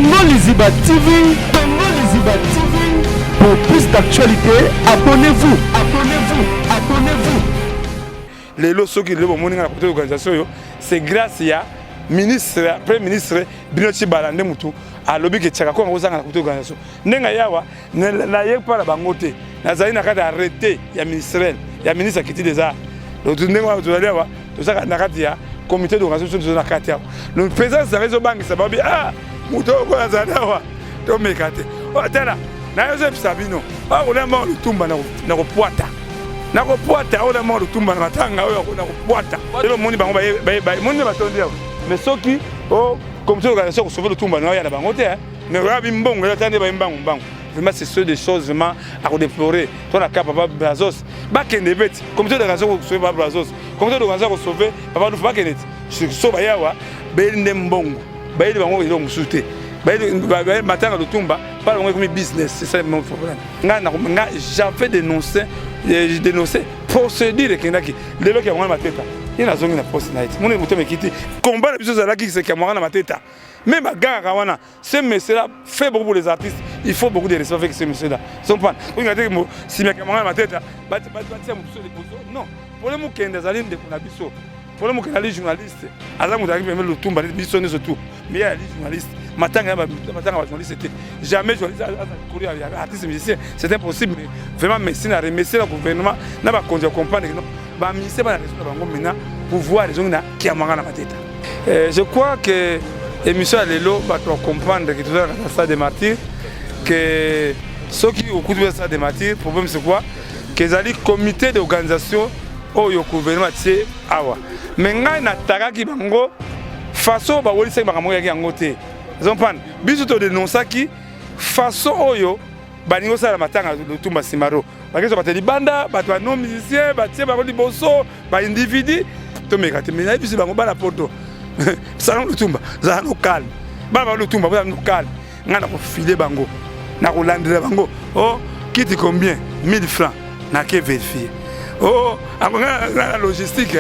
Congo Liziba TV, Congo Liziba TV. Pour plus d'actualité, abonnez-vous, abonnez-vous, abonnez-vous. Les lots qui le morning à la côté de l'organisation, c'est grâce à ministre, premier ministre Binochi Balande Moutou, à lobby qui tchaka quoi aux à la côté de l'organisation. Nenga yawa, na yek pas la bangote, na zali na kada arrêté, ya ministériel, ya ministre qui des arts. Donc nenga tu allez voir, tout ça na kada comité d'organisation de la katia. Le président de la réseau banque ça va bien ah, Moutou quoi zada wa, to mekate. Oh tena, na Joseph Sabino, ah on a mort le tumba na ko poata. Na ko poata on a mort le tumba na matanga oyo na ko poata. Lelo moni bango ba moni ba tondia. Mais soki oh comité d'organisation pour sauver le tumba na ya na bango te hein. Mais rabi mbongo ya tande ba mbango mbango. Vraiment c'est des choses vraiment à déplorer. Toi la cap papa Brazos, ba kende beti. Comité d'organisation pour sauver papa Brazos. Comité d'organisation pour sauver papa Lufu ba kende. So ba yawa bende mbongo. Ba ile bango ile musute. Ba matanga le tumba pas comme business, c'est ça mon problème. J'avais dénoncé procédure qui les lois qui ont ma tête. Il a zone na poste night. Mon émotion me quitte. Combat les choses là qui c'est qui moi na ma tête. Même à Garawana, ce monsieur là fait beaucoup pour les artistes. Il faut beaucoup de respect avec ce monsieur là. Son pan. Vous regardez que si mes camarades na ma tête, non. Pour les mots qui des alines de Kunabiso. Pour les mots qui les journalistes. Azam vous arrivez même le tumba biso ne surtout. Mais il y a les journalistes. Matanga journaliste c'était jamais journaliste courir artiste musicien c'est impossible vraiment merci na remercier le gouvernement na ba konja comprendre que non ba ministère ba raison bango maintenant pouvoir les gens na qui amanga na mateta je crois que émission lelo ba to comprendre que tout ça ça des martyrs que ceux qui au coup de ça des martyrs problème c'est quoi que zali comité d'organisation au yo gouvernement c'est awa mais ngai na takaki bango façon ba woli se ba kamoya ki angote Zompan, biso to dénoncer qui façon oyo baningo sala matanga le tumba simaro. Parce que bateli banda, batwa non musicien, batie ba ko bosso, ba individu to mekate mais biso bango bana poto. Salon le tumba, za no calme. Ba le tumba, ba no calme. Ngana ko filer bango. Na ko landela bango. Oh, quitte combien 1000 francs na ke vérifier. Oh, après la logistique.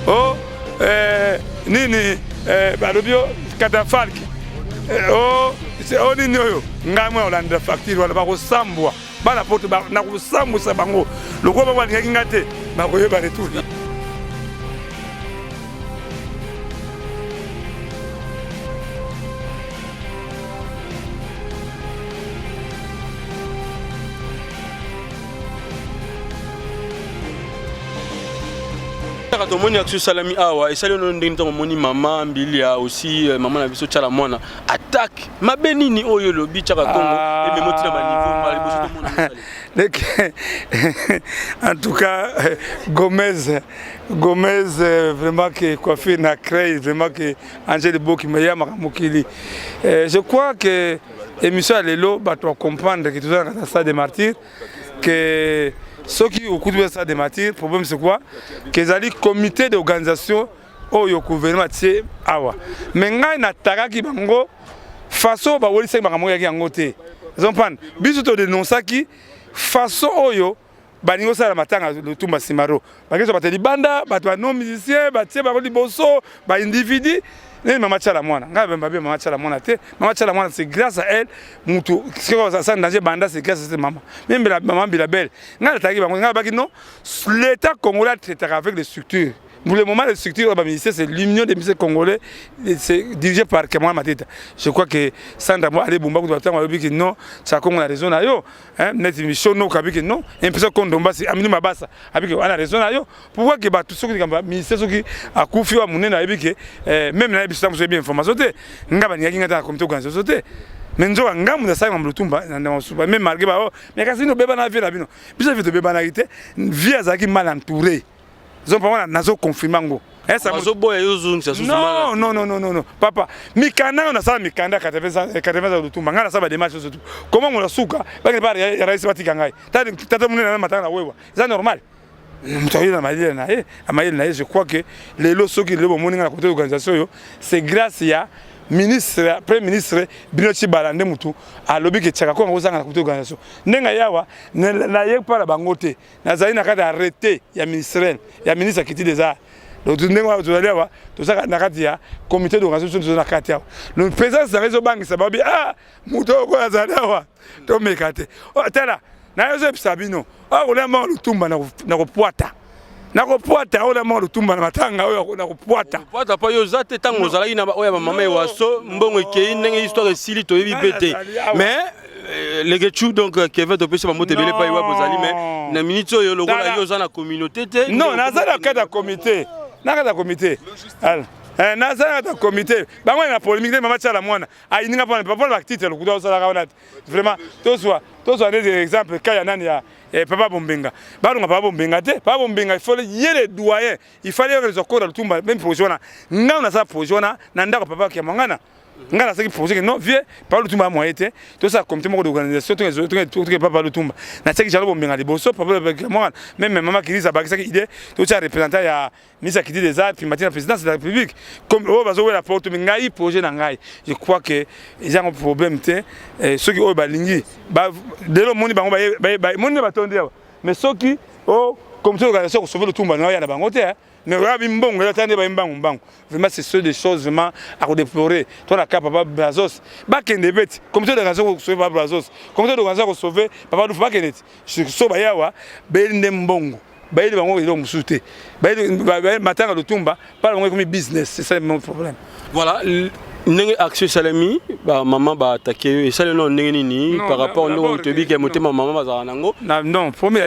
Oh, nini ba lobio katafalki. Oh, c'est on est nous. Ngamwe olanda facture wala ba ko sambwa. Ba la porte ba na ko sambwa sa bango. Le ko ba ngaki ngate ba ko yeba retour. Quand on action salami awa et ça on ndinto moni maman mbilia aussi maman na biso tchala mwana attaque ma benini oyo lobi tchaka Congo et même moti na ba niveau en tout cas Gomez vraiment que coiffé na créé vraiment que Angel Boki meya makamokili je crois que émission lelo ba to comprendre que tout ça des martyrs que ceux qui au coup de ça des martyrs, le problème c'est quoi? Que les comité d'organisation au gouvernement c'est awa. Mais ngai na takaki bango façon ba woli se bakamoya ki angote. Zompan, biso to dénoncer qui façon oyo baningo sala matanga le tumba simaro. Parce que bateli banda, batwa non musicien, batie ba ko bosso, ba individu. Maman Tchala Mwana, Maman Tchala Mwana, Maman Tchala Mwana, c'est grâce à elle, Moutou, c'est danger banda, c'est grâce à cette maman. Même la maman Bilabel, non, l'État congolais traite avec les structures. Pour le moment, les structures c'est l'Union des ministères congolais, c'est dirigé par Kamara Mateta. Je crois que Sandra Moale Bumba, non, ça a raison à eux. Net mission, non, non, impression qu'on domba, c'est Aminou Mabassa, avec on a raison à eux. Pourquoi que tout ce qui est ministère qui a confié à mon avis, même la mission, vous avez bien information, Ngaba Niagina, comme tout le monde. Mais nous avons un ça dans le tumba, même malgré ça, mais quand nous bébé na vie la bino, puis ça fait de bébé na été, vie à mal entouré. Ils ont pas nazo confirmango. Non. Papa, mikanda on a ça mikanda 80 de tout. Mangala ça va démarcher surtout. Comment on a souka? Parce que pas il reste pas tikangai. T'as mon na matana wewa. C'est normal. Je crois que les lots qui le morning à côté de l'organisation, c'est grâce à ministre, premier ministre Binochi Balande Moutou, à lobby qui tchaka quoi aux à côté de l'organisation. Nenga yawa, na yek pas la bangote. Na zali na kada arrêté, il y a ministre qui dit des arts. donc ndenge tozali awa tozaka na kati ya comité d'organisation tozali na kati awa donc présence na réseau bangisa babi moto okoyo azali awa tomeka te tala nayozo yebisa bino okolemba lutumba na kopwata okolemba lutumba na matanga oyo na kopwata kopwata pa yo za te ntango ozalaki na oyo bamama ewaso mbongo ekei ndenge histoire esili toyebi mpe te mais les Getchou donc Kevin to pesa bamote belé pa iwa bozali mais na minute oyo lokola yo za na communauté te non naza na kata comité naza na comité bango na polémique mama tala mwana ayininga papa na titre le kudo sala kaona vraiment toswa des exemples kaya nani ya papa Bombenga balonga papa Bombenga te papa Bombenga il faut les doyens il fallait que les okora lutumba même projet na ngana sa projet na ndako papa ki mangana ngana saki projet non vieux papa lutumba moyen te to ça comité d'organisation to papa lutumba na saki jalo Bombenga liboso papa mwana même maman qui dit ça bakisa idée to ça représentant ya ministre qui dit des arts puis matin la présidence de la République comme au bazo la porte ngai projet na ngai je crois que ils ont un problème te ceux qui au balingi ba de lo moni bango ba moni ba tonde mais ceux qui au comité d'organisation pour sauver lutumba na ya na bango te mais rabi mbongo la tande ba mbongo vraiment c'est ce des choses vraiment à déplorer toi la papa Brazos ba kende beti comité d'organisation pour sauver papa Brazos comité d'organisation pour sauver papa Lufa Kennedy je so ba yawa bende mbongo baile bango ils ont souté baile matanga lutumba pas bango comme business c'est ça mon problème voilà ndenge action salami ba maman ba attaquer et ça le nom ndenge nini par rapport au tobi ke motema maman bazala nango non premier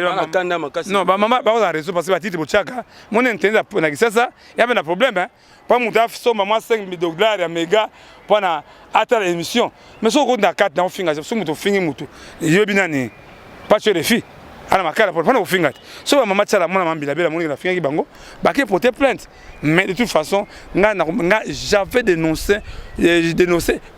non ba maman ba za réseau parce que ba titre bochaka mon intérêt na kisasa ya na problème hein pas mon taf so maman 5 $, ya méga pour na ata l'émission mais so ko na 4 na finga so muto fingi muto yo binani pas chez les filles ala makala pour prendre au fingat so ba maman tala mona mambila bela moni na finga bango ba ke porter plainte mais de toute façon j'avais dénoncé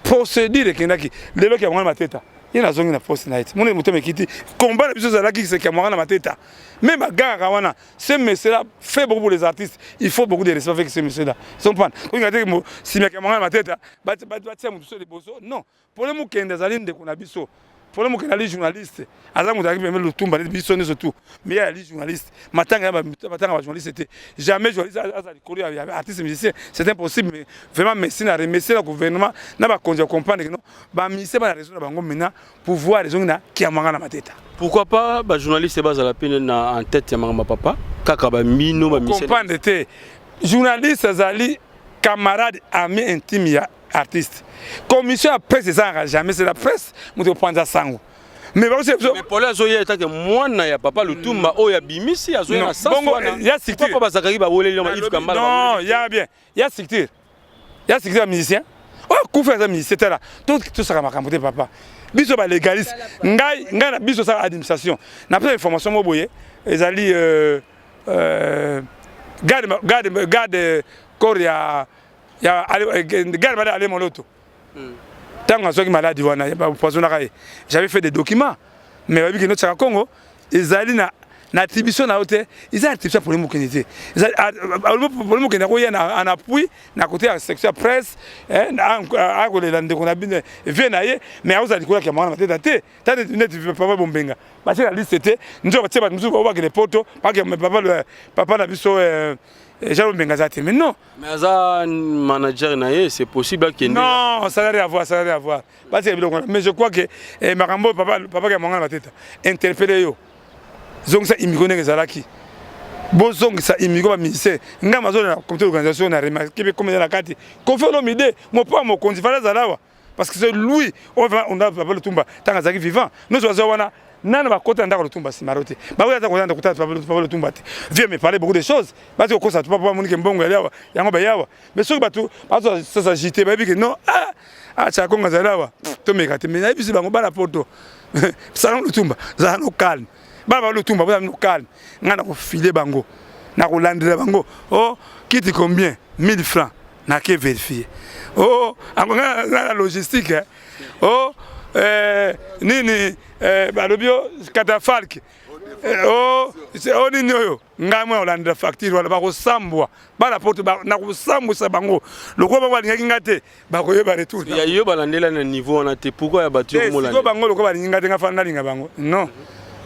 procédure kinaki lelo ke mwana mateta ina zongi na post night moni mutome kiti combat biso za laki c'est ke mwana mateta même bagara wana ce monsieur là fait beaucoup pour les artistes il faut beaucoup de respect avec ce monsieur là son pan on a dit que si me ke mwana mateta ba tia mutu so de boso non pour le mukende zali nde kuna biso pour le mukende ali journaliste azamu taki même le tumba biso ne surtout mais il y a les journalistes matanga ba journaliste c'était jamais journaliste azali kolo ya artiste musicien c'est impossible mais vraiment merci na remercier le gouvernement na ba konja comprendre que non ba ministère ba raison na bango maintenant pouvoir raison na kiamanga na mateta pourquoi pas ba journaliste ba za la peine na en tête ya mama papa kaka ba mino ba ministère comprendre te journaliste azali camarade ami intime ya artiste commission à presse ça jamais c'est la presse muto prendre sango mais pour les oya eta que mwana ya papa lutumba oya bimisi azoya na sens wana ya siktir papa bazakaki ba woleli ma Yves Kambala non ya bien ya siktir musicien kufa za musicien là tout ça makambo te papa biso ba légaliste ngai na biso ça administration na pas information mo boye ezali garde corps ya garde bala aller moloto tant que malade j'avais fait des documents mais avec notre Congo ils allaient na attribution na hauteur ils ont attribution pour les moukenités pour les moukenités en appui na côté la section presse à côté de qu'on a bien vient mais à vous allez quoi qui m'a tête à tête t'as net papa Bombenga parce que la liste c'était nous avons pas nous avons pas les poteaux pas que papa n'a vu Jean Bombenga zate mais non mais ça manager naie c'est possible que non ça n'a rien à voir parce que mais je crois que Marambo papa qui m'a ma tête interpellé yo zong ça immigré que zalaki bon zong ça immigré ba ministère ngama zone na comité d'organisation na remarqué comme dans la carte confie l'homme idée mon pas mon compte fallait zalawa parce que c'est lui on a papa le tumba tant que vivant nous sommes wana nana ba kota ndako le tumba si marote ba oui ata kota kota papa le tumba viens me parler beaucoup de choses parce que ça papa moni ke mbongo yawa yango ba yawa mais ceux batu ça s'agiter ba bi que non cha konga zalawa to meka te mais na bisi bango bana poto ça le tumba za no calme baba le tumba ba no calme ngana ko filer bango na ko landela bango oh quitte combien 1000 francs na ke vérifier oh la logistique oh nini balobio catafalque oh c'est nini oyo ngamwe olanda facture wala ba ko sambwa bala poto na ko sambwa bango lokwa ba balingaki ngate ba ko yeba retour ya yo balandela na niveau on a te pourquoi ya batu molanda ko bango lokwa balingi ngate ngafana linga bango non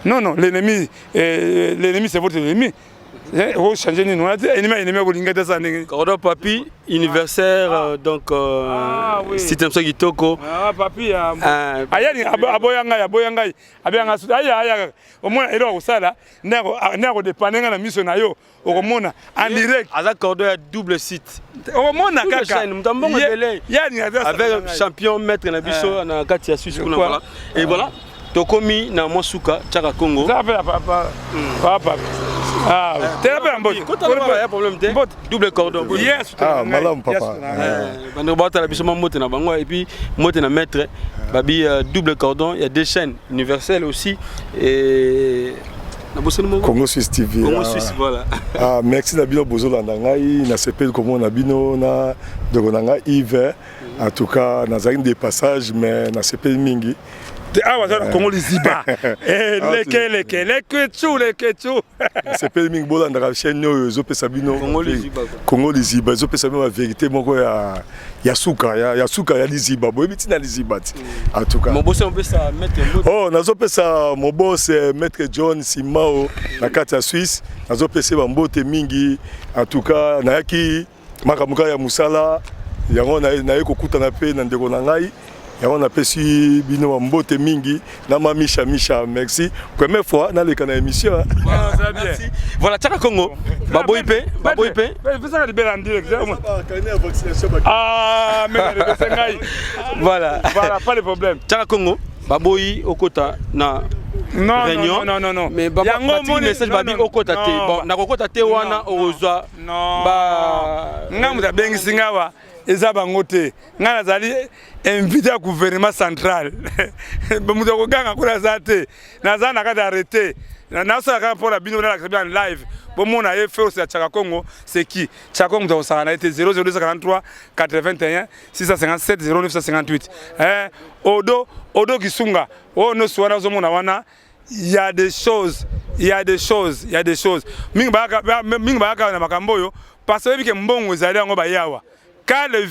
l'ennemi c'est votre ennemi oh changer ni non ennemi bolinga ta ndenge cordon papi anniversaire donc site mso kitoko papi ayani aboyanga abiyanga aya omona ero kusala ndako dépendre na miso na yo okomona en direct aza cordon ya double site okomona kaka yani avec champion maître na biso na kati ya Suisse kuna voilà et voilà tokomi na mosuka Tchaka Congo ça fait papa double cordon yes malam papa bando bata la biso mote na bango et puis mote na maître babi double cordon il y a deux chaînes universelles aussi et Congo Suisse TV. Congo Suisse voilà. Merci na bino bozolanda ngai na sepel comme na bino na dogonanga Yves en tout cas na zaine des passages mais na sepel mingi ah ouais Congo liziba lekechu sepel mingi bolanda ka chaîne yo zo pesa bino Congo liziba zo pesa bino la vérité moko ya suka ya liziba boyebi tina liziba en tout cas mon boss on peut ça mettre oh nazo pesa mon boss maître John Simao na kati ya Suisse nazo pesa ba mbote mingi en tout cas na yaki makamuka ya musala yango na ekokutana pe na ndeko na ngai yango na pesi bino mbote mingi na mamisha merci première fois na leka na émission voilà Tchaka Congo baboyi pe ça de belle en direct ah mais voilà pas de problème Tchaka Congo baboyi okota na non mais yango message babi okota te bon na kokota te wana ozwa ba ngamu da bengi singawa eza bango te nga nazali invité ya gouvernement central mutu akoganga kuna aza te naza na kati arrêté nasalaka mpona bino nalakisa bino en live bomona ye force ya Tchaka Congo c'est qui Tchaka Congo mutu akosaka na ye te 00243 81 657 0958 odo kisunga oyo nyonso wana ozomona wana il y a des choses mingi bayaka na makambo oyo parce que oyebike mbongo ezali yango bayawa quand le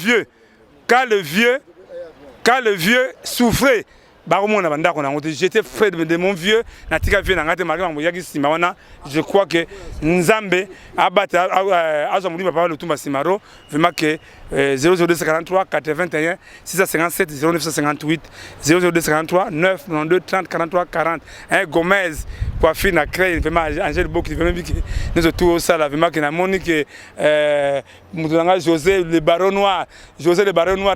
vieux souffrait bakomona bandako nango te j'étais frère de mon vieux natika vieux nanga te malgré mambo yaki sima wana je crois que nzambe abata azwa mulima papa lutumba simaro vraiment que 00243 81 657 0958 00243 992 30 43 40 Gomez coiffure na créé vraiment Angèle Boki vraiment que nous autour ça là vraiment que na monique mutanga José le baron noir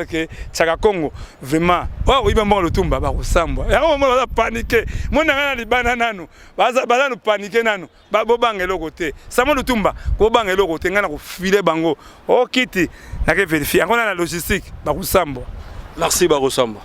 que Tchaka Congo vraiment oui ben bon lutumba ba kusambwa yango mo ba paniquer mona ngana libana nanu baza nu paniquer nanu ba bobanga eloko te samo lutumba ko banga eloko te ngana ko filer bango o kiti na ke vérifier encore na logistique ba kusambwa merci ba kusambwa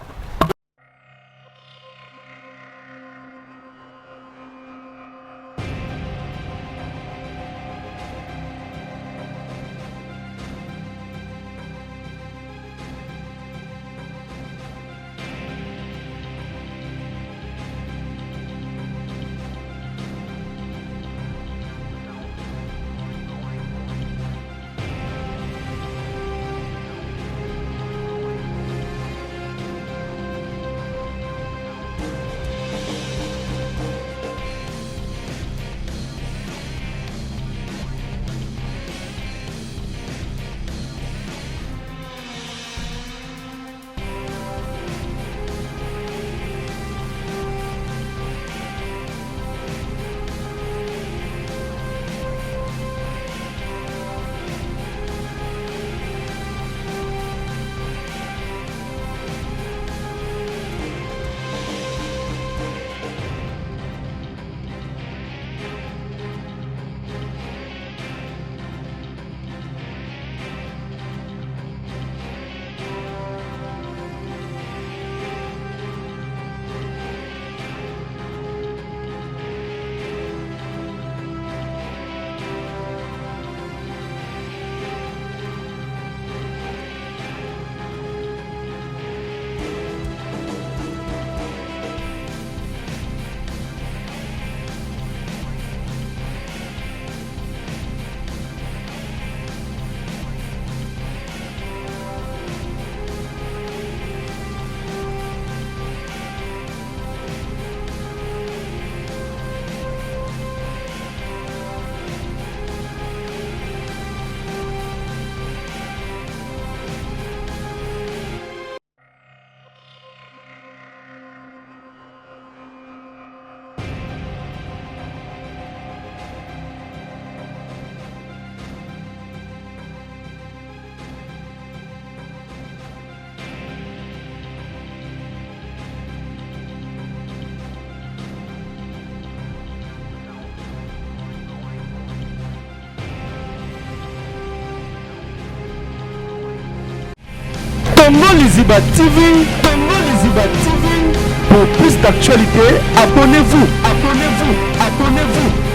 Tongo Liziba TV, Tongo Liziba TV. Pour plus d'actualités, abonnez-vous, abonnez-vous, abonnez-vous.